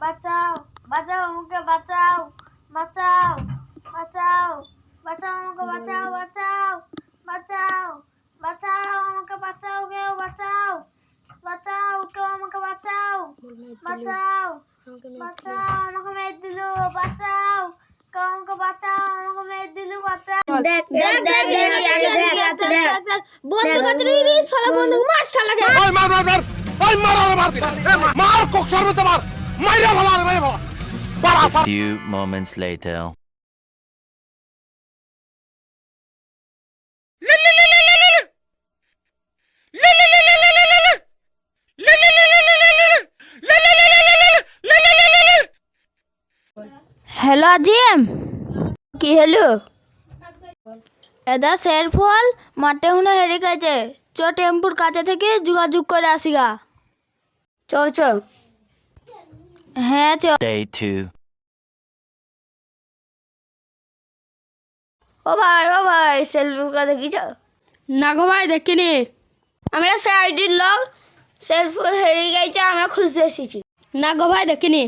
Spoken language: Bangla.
বাঁচাও বাঁচাও আমাকে বাঁচাও বাঁচাও বাঁচাও বাঁচাও আমাকে বাঁচাও বাঁচাও বাঁচাও বাঁচাও আমাকে বাঁচাও কেউ বাঁচাও বাঁচাও কেউ আমাকে বাঁচাও বাঁচাও বাঁচাও আমাকে মেরে দিল বাঁচাও কেউ আমাকে বাঁচাও আমাকে মেরে দিল বাঁচাও দেখ দেখ দেখ দেখ বন্ধু কাছে রে শালা বন্ধু মার শালাকে ওই মার মার মার ওই মার মার কোক সরবে মার মাইরা ভালো মাইরা ভালো A few moments later. Hello Azim কি হ্যালো এদা শের ফল মাঠে হুনে হেরে গেছে চ টেম্পুর কাছে থেকে যোগাযোগ করে আসিগা চ চ হ্যাঁ চ Day 2. ও ভাই সেলফুকা দেখিছ না গো ভাই দেখিনি। আমরা সে আইডির লোক সেলফুল হেরে গেছে আমরা খুঁজতে এসেছি না গো ভাই দেখিনি।